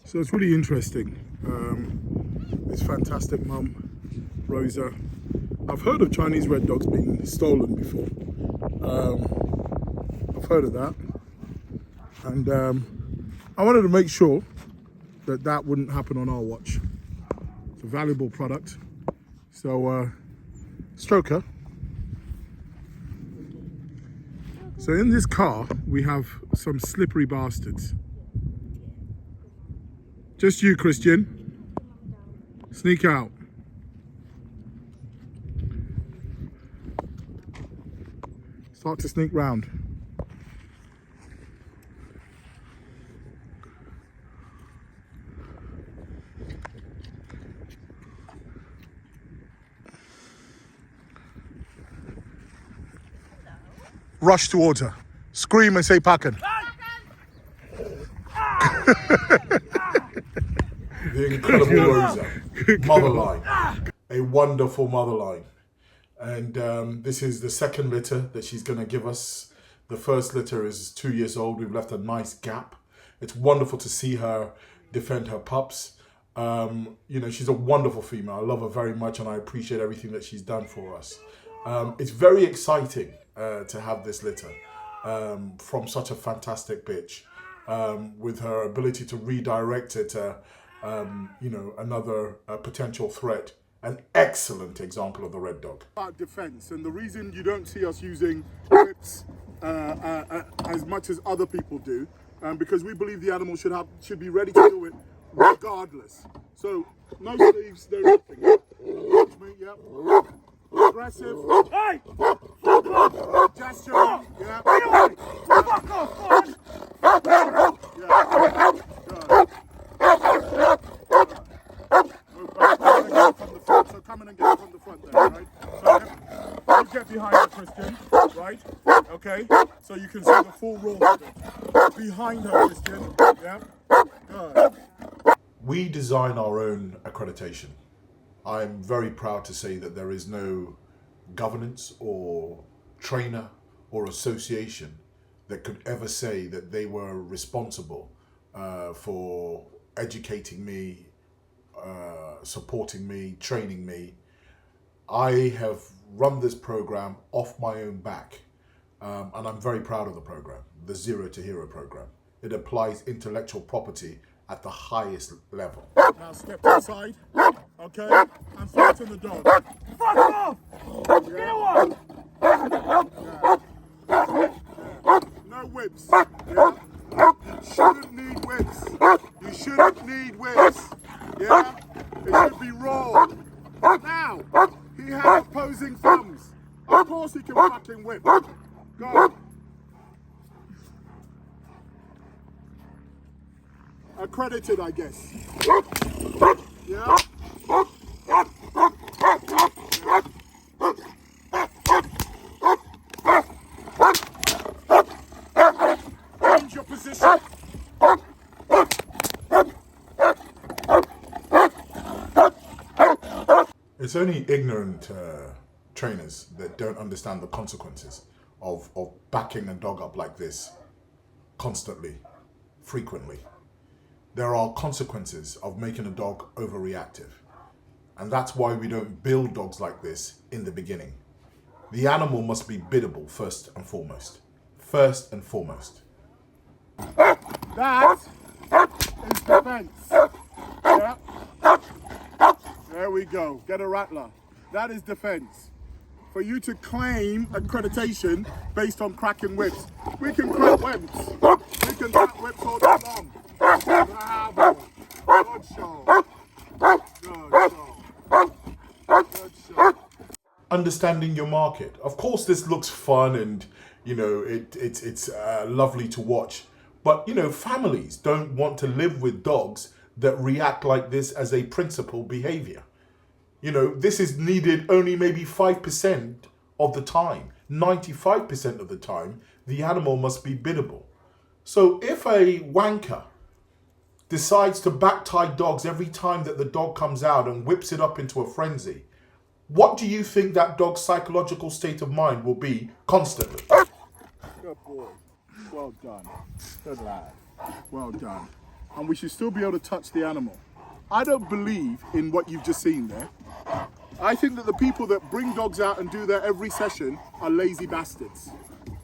So it's really interesting. This fantastic mum, Rosa. I've heard of Chinese red dogs being stolen before. I've heard of that. And I wanted to make sure that that wouldn't happen on our watch. It's a valuable product. So, stroke her. So in this car, we have some slippery bastards. Just you, Christian. Sneak out. Start to sneak round. Rush towards her. Scream and say Packen. The incredible Rosa, motherline, a wonderful motherline. And this is the second litter that she's going to give us. The first litter is 2 years old. We've left a nice gap. It's wonderful to see her defend her pups. You know, she's a wonderful female. I love her very much and I appreciate everything that she's done for us. It's very exciting to have this litter from such a fantastic bitch, with her ability to redirect it to, you know, another potential threat. An excellent example of the red dog. About defense, and the reason you don't see us using whips as much as other people do, because we believe the animal should be ready to do it regardless. So no sleeves, no nothing. Yep. Aggressive. Hey! Gesture. Yeah. Fuck off, So come in and get from the front there, right? So you get behind her, Christian, right? Okay? So you can see the full roll of it. Behind her, Christian. Yeah? Good. We design our own accreditation. I'm very proud to say that there is no governance or trainer or association that could ever say that they were responsible for educating me, supporting me, training me. I have run this program off my own back, and I'm very proud of the program, the Zero to Hero program. It applies intellectual property at the highest level. Now step to the side, okay, and threaten the dog. Fuck off! Get away! No whips. Yeah? You shouldn't need whips. You shouldn't need whips. Yeah? It should be raw. Now, he has opposing thumbs. Of course he can fucking whip. Go. Accredited, I guess. Yeah? Change your position. It's only ignorant trainers that don't understand the consequences of backing a dog up like this constantly, frequently. There are consequences of making a dog overreactive. And that's why we don't build dogs like this in the beginning. The animal must be biddable first and foremost. First and foremost. That is defense. Yeah. There we go. Get a rattler. That is defense. For you to claim accreditation based on cracking whips. We can crack whips. We can crack whips all day long. Bravo. Good show. Good show. Good show. Understanding your market. Of course, this looks fun and, you know, it's lovely to watch. But, you know, families don't want to live with dogs that react like this as a principal behavior. You know, this is needed only maybe 5% of the time. 95% of the time, the animal must be biddable. So if a wanker decides to back tie dogs every time that the dog comes out and whips it up into a frenzy, what do you think that dog's psychological state of mind will be constantly? Good boy. Well done. Good lad. Well done. and we should still be able to touch the animal. I don't believe in what you've just seen there. I think that the people that bring dogs out and do that every session are lazy bastards.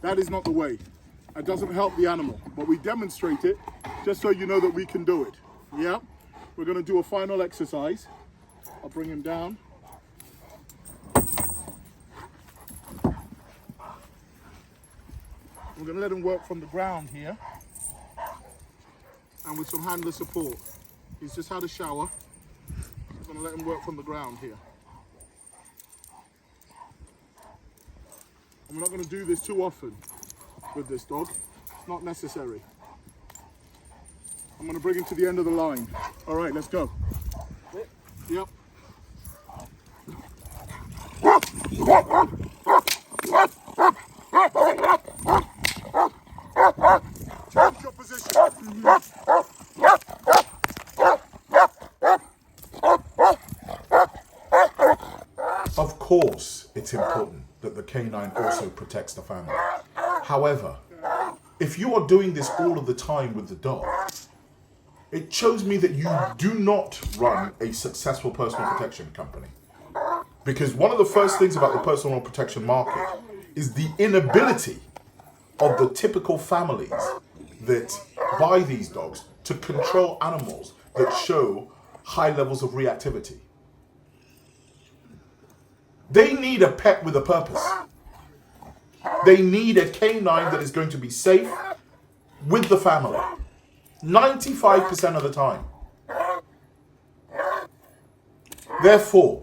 That is not the way. It doesn't help the animal, but we demonstrate it just so you know that we can do it. Yeah? We're gonna do a final exercise. I'll bring him down. We're gonna let him work from the ground here and with some handler support. He's just had a shower. We're gonna let him work from the ground here. And we're not going to do this too often with this dog. It's not necessary. I'm going to bring him to the end of the line. All right, let's go. Yep. Change your position. Of course, it's important that the canine also protects the family. However, if you are doing this all of the time with the dog, it shows me that you do not run a successful personal protection company. Because one of the first things about the personal protection market is the inability of the typical families that buy these dogs to control animals that show high levels of reactivity. They need a pet with a purpose. They need a canine that is going to be safe with the family 95% of the time. Therefore,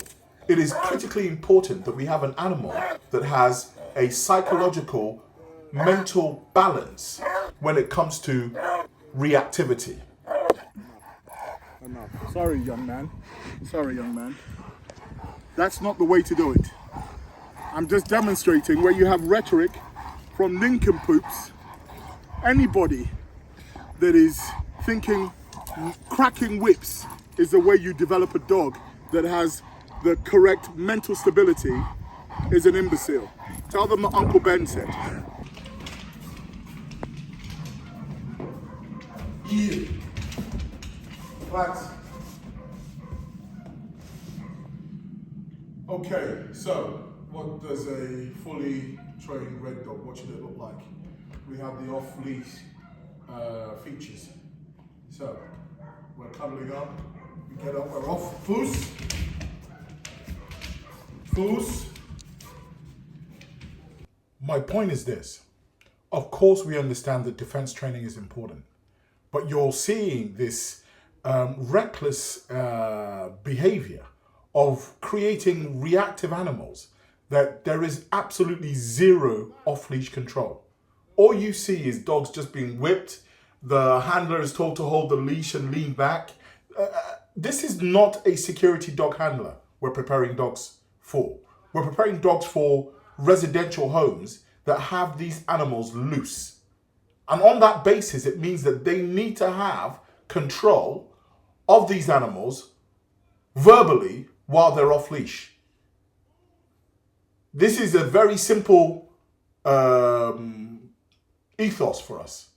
it is critically important that we have an animal that has a psychological, mental balance when it comes to reactivity. Enough. Sorry, young man. Sorry, young man. That's not the way to do it. I'm just demonstrating where you have rhetoric from nincompoops. Anybody that is thinking cracking whips is the way you develop a dog that has the correct mental stability is an imbecile. Tell them what Uncle Ben said. You. Relax. Okay, so what does a fully trained red dog, what should it look like? We have the off-leash features. So, we're cuddling up, we get up, we're off, Foos. Foos. My point is this. Of course we understand that defense training is important, but you're seeing this reckless behavior of creating reactive animals that there is absolutely zero off-leash control. All you see is dogs just being whipped. The handler is told to hold the leash and lean back. This is not a security dog handler we're preparing dogs for. We're preparing dogs for residential homes that have these animals loose. And on that basis, it means that they need to have control of these animals verbally while they're off leash. This is a very simple ethos for us.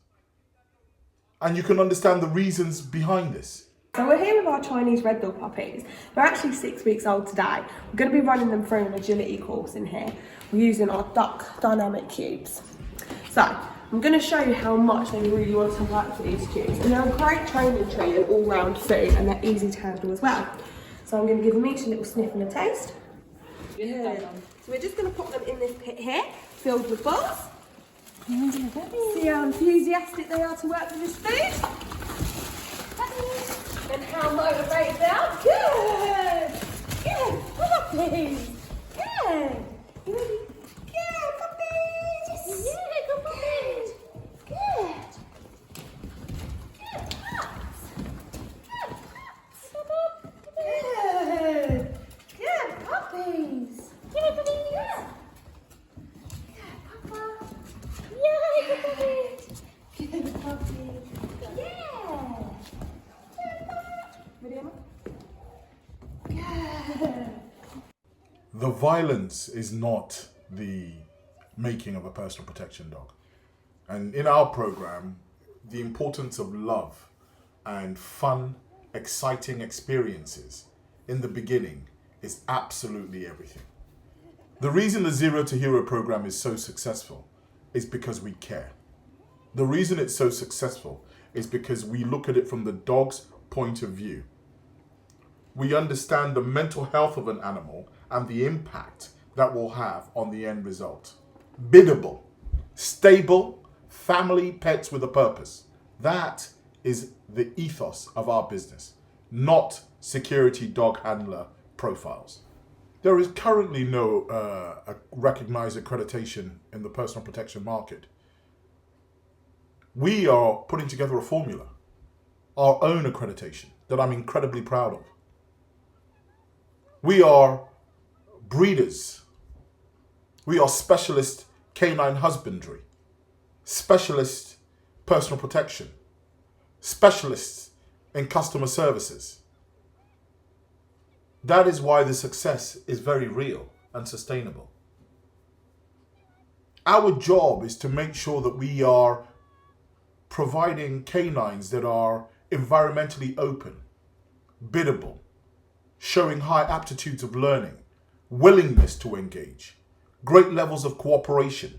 And you can understand the reasons behind this. So we're here with our Chinese red dog puppies. They're actually 6 weeks old today. We're going to be running them through an agility course in here. We're using our duck dynamic cubes. So I'm going to show you how much they really want to work for these cubes. And they're a great training treat and all-round food, and they're easy to handle as well. So I'm going to give them each a little sniff and a taste. Good. So we're just going to pop them in this pit here, filled with balls. See how enthusiastic they are to work with this food. And how motivated they are. Good! Good! Puppies! Good! You ready? Good, puppies! Yes! Yeah, good puppies! Good! Good pups! Good pups! Good! Good puppies! Good puppies! Good papa! Yay, good puppies! Good puppies! Yeah! The violence is not the making of a personal protection dog. And in our program, the importance of love and fun, exciting experiences in the beginning is absolutely everything. The reason the Zero to Hero program is so successful is because we care. The reason it's so successful is because we look at it from the dog's point of view. We understand the mental health of an animal and the impact that will have on the end result. Biddable, stable, family pets with a purpose. That is the ethos of our business, not security dog handler profiles. There is currently no recognized accreditation in the personal protection market. We are putting together a formula, our own accreditation that I'm incredibly proud of. We are breeders. We are specialist canine husbandry, specialist personal protection, specialists in customer services. That is why the success is very real and sustainable. Our job is to make sure that we are providing canines that are environmentally open, biddable, showing high aptitudes of learning, willingness to engage, great levels of cooperation,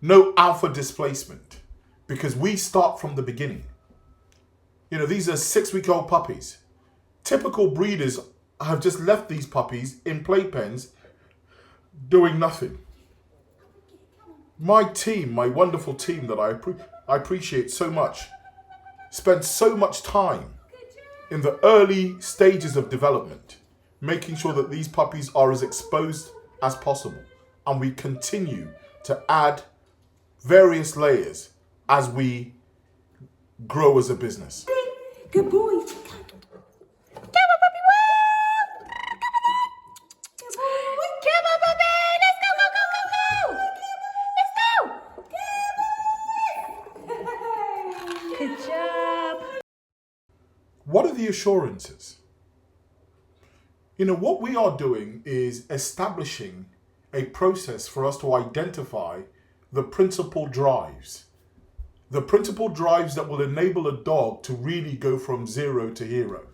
no alpha displacement, because we start from the beginning. You know, these are 6-week-old puppies. Typical breeders have just left these puppies in playpens doing nothing. My team, my wonderful team that I appreciate so much, spend so much time in the early stages of development, making sure that these puppies are as exposed as possible. And we continue to add various layers as we grow as a business. Good boy. What are the assurances? You know, what we are doing is establishing a process for us to identify the principal drives. The principal drives that will enable a dog to really go from zero to hero.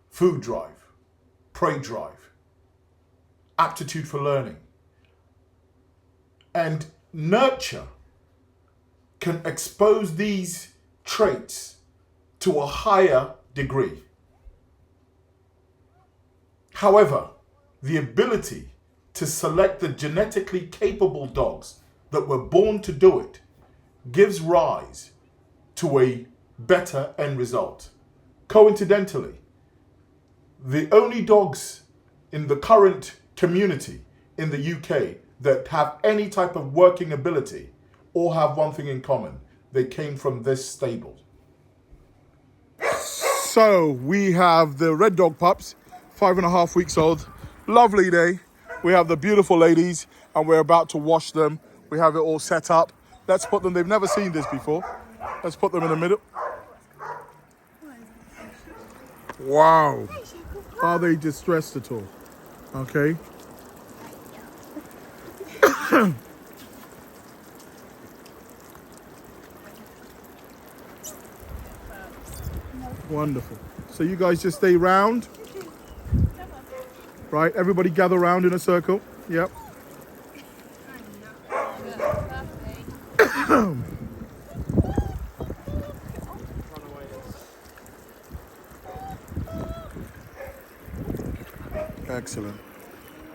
Food drive, prey drive, aptitude for learning. And nurture can expose these traits to a higher degree. However, the ability to select the genetically capable dogs that were born to do it gives rise to a better end result. Coincidentally, the only dogs in the current community in the UK that have any type of working ability all have one thing in common. They came from this stable. So we have the red dog pups, 5.5 weeks old. Lovely day. We have the beautiful ladies and we're about to wash them. We have it all set up. Let's put them, they've never seen this before. Let's put them in the middle. Wow. Are they distressed at all? Okay. Wonderful. So you guys just stay round. Right, everybody gather round in a circle. Yep. Excellent.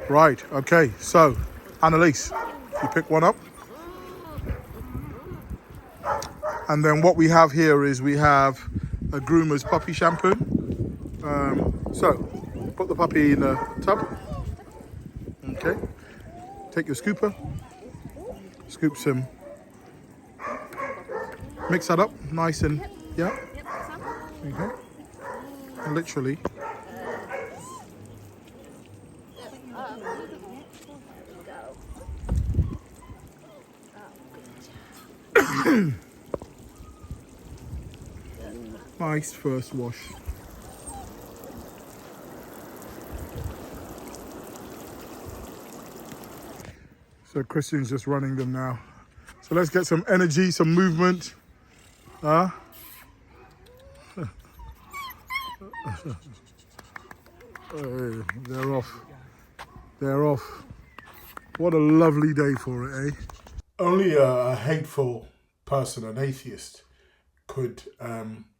Right, okay, so Annalise, you pick one up. And then what we have here is we have a groomer's puppy shampoo. So put the puppy in the tub. Okay. Take your scooper. Scoop some. Mix that up nice and, yeah. Okay. And literally. Nice first wash. So Christian's just running them now. So let's get some energy, some movement. They're off. They're off. What a lovely day for it, eh? Only a hateful person, an atheist, could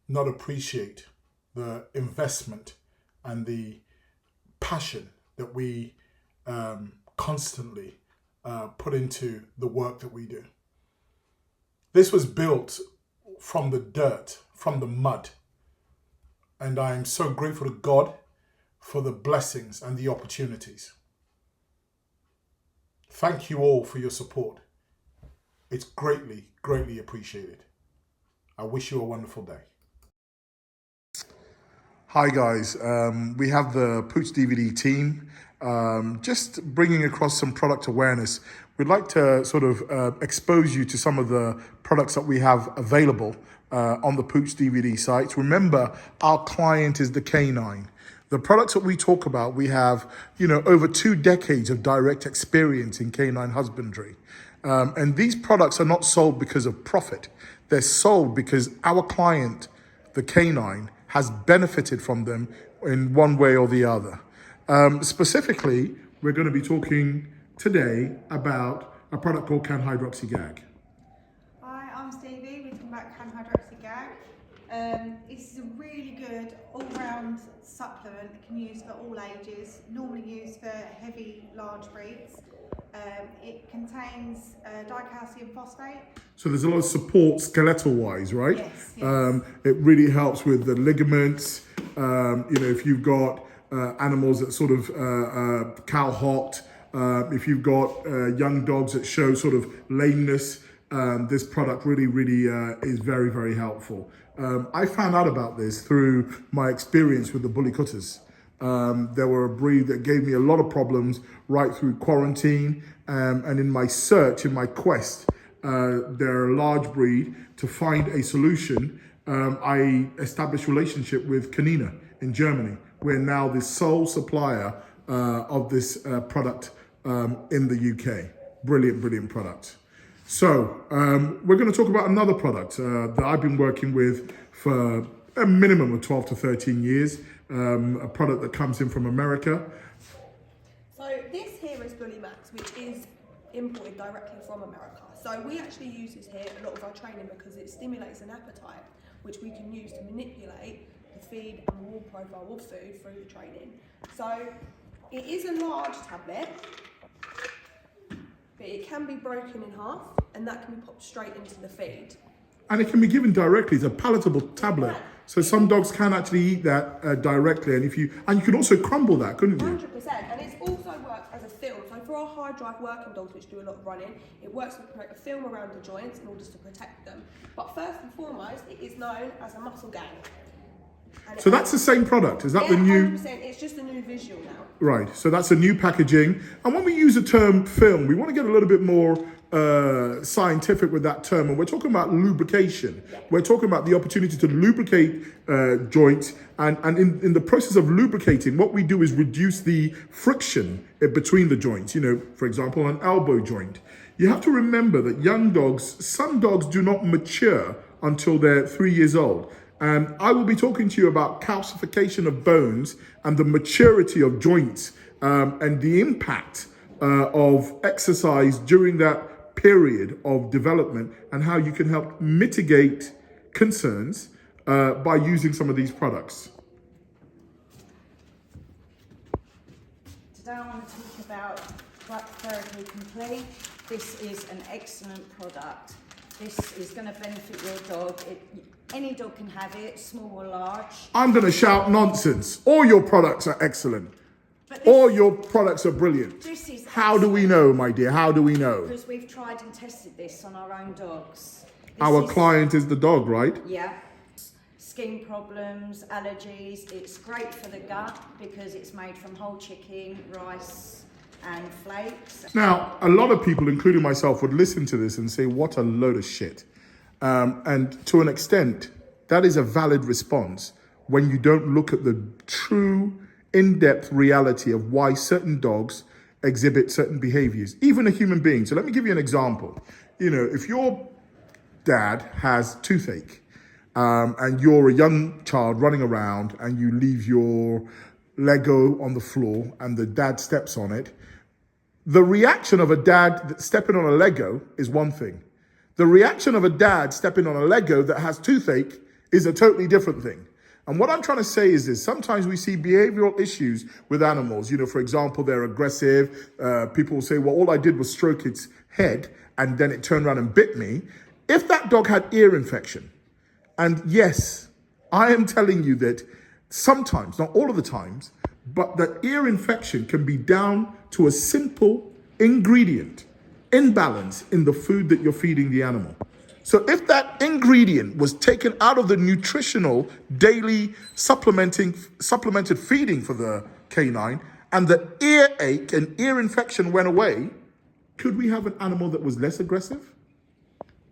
not appreciate the investment and the passion that we constantly put into the work that we do. This was built from the dirt, from the mud. And I am so grateful to God for the blessings and the opportunities. Thank you all for your support. It's greatly, greatly appreciated. I wish you a wonderful day. Hi guys, we have the Pooch DVD team just bringing across some product awareness. We'd like to sort of expose you to some of the products that we have available on the Pooch DVD site. Remember, our client is the Canine. The products that we talk about, we have, over 2 decades of direct experience in canine husbandry. And these products are not sold because of profit. They're sold because our client, the Canine, has benefited from them in one way or the other. Specifically, we're going to be talking today about a product called Canhydroxygag. Hi, I'm Stevie. We're talking about Canhydroxygag. This is a really good all-round supplement that can use for all ages, normally used for heavy, large breeds. It contains dicalcium phosphate. So there's a lot of support skeletal-wise, right? Yes, yes. It really helps with the ligaments. If you've got animals that sort of cow-hocked, if you've got young dogs that show sort of lameness, this product really is very, very helpful. I found out about this through my experience with the bully cutters. They were a breed that gave me a lot of problems right through quarantine, and in my search, in my quest, they're a large breed. To find a solution, I established a relationship with Canine in Germany. We're now the sole supplier of this product in the UK. Brilliant product. So we're going to talk about another product that I've been working with for a minimum of 12 to 13 years. A product that comes in from America. So this here is Bully Max, which is imported directly from America. So we actually use this here a lot of our training because it stimulates an appetite, which we can use to manipulate the feed and wall profile of food through the training. So it is a large tablet, but it can be broken in half, and that can be popped straight into the feed. And it can be given directly. It's a palatable tablet. So some dogs can actually eat that directly, and you can also crumble that, couldn't you? 100%, and it's also worked as a film. So for our high drive working dogs, which do a lot of running, it works to create a film around the joints in order to protect them. But first and foremost, it is known as a muscle gang. So that's the same product. Is that the new? 100%. It's just a new visual now. Right. So that's a new packaging. And when we use the term film, we want to get a little bit more scientific with that term. And we're talking about lubrication. Yeah. We're talking about the opportunity to lubricate joints. And in the process of lubricating, what we do is reduce the friction between the joints. For example, an elbow joint. You have to remember that some dogs do not mature until they're 3 years old. And I will be talking to you about calcification of bones and the maturity of joints and the impact of exercise during that period of development and how you can help mitigate concerns by using some of these products. Today I want to talk about Gut Therapy Complete. This is an excellent product. This is going to benefit your dog. Any dog can have it, small or large. I'm going to shout nonsense. All your products are excellent. All your products are brilliant. This is How do we know, my dear? How do we know? Because we've tried and tested this on our own dogs. Our client is the dog, right? Yeah. Skin problems, allergies. It's great for the gut because it's made from whole chicken, rice and flakes. Now, a lot of people, including myself, would listen to this and say, what a load of shit. And to an extent, that is a valid response when you don't look at the true in-depth reality of why certain dogs exhibit certain behaviors, even a human being. So let me give you an example. If your dad has toothache and you're a young child running around and you leave your Lego on the floor and the dad steps on it, the reaction of a dad stepping on a Lego is one thing. The reaction of a dad stepping on a Lego that has toothache is a totally different thing. And what I'm trying to say is this: sometimes we see behavioral issues with animals. You know, for example, they're aggressive. People will say, well, all I did was stroke its head and then it turned around and bit me. If that dog had ear infection, and yes, I am telling you that sometimes, not all of the times, but the ear infection can be down to a simple ingredient imbalance in the food that you're feeding the animal. So if that ingredient was taken out of the nutritional daily supplemented feeding for the canine and the earache and ear infection went away, could we have an animal that was less aggressive?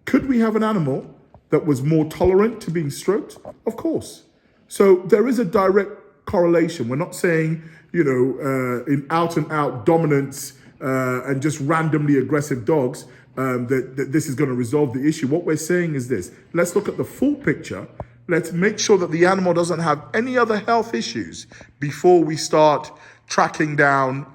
Could we have an animal that was more tolerant to being stroked? Of course. So there is a direct correlation. We're not saying, in out and out dominance and just randomly aggressive dogs, that this is going to resolve the issue. What we're saying is this: let's look at the full picture. Let's make sure that the animal doesn't have any other health issues before we start tracking down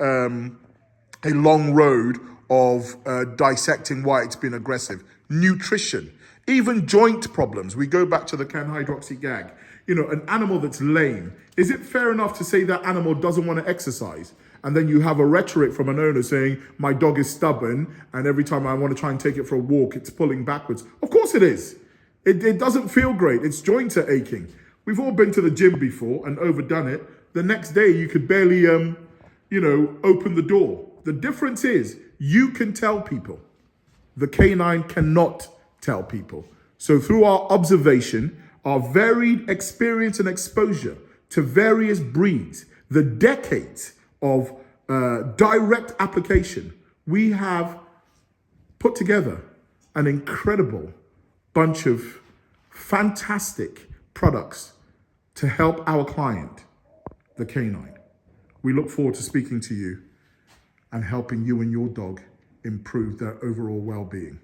a long road of dissecting why it's been aggressive. Nutrition, even joint problems. We go back to the canhydroxy gag. An animal that's lame, is it fair enough to say that animal doesn't want to exercise? And then you have a rhetoric from an owner saying, my dog is stubborn, and every time I want to try and take it for a walk, it's pulling backwards. Of course it is. It doesn't feel great. Its joints are aching. We've all been to the gym before and overdone it. The next day, you could barely, open the door. The difference is, you can tell people. The canine cannot tell people. So through our observation, our varied experience and exposure to various breeds, the decades of direct application, we have put together an incredible bunch of fantastic products to help our client, the canine. We look forward to speaking to you and helping you and your dog improve their overall well-being.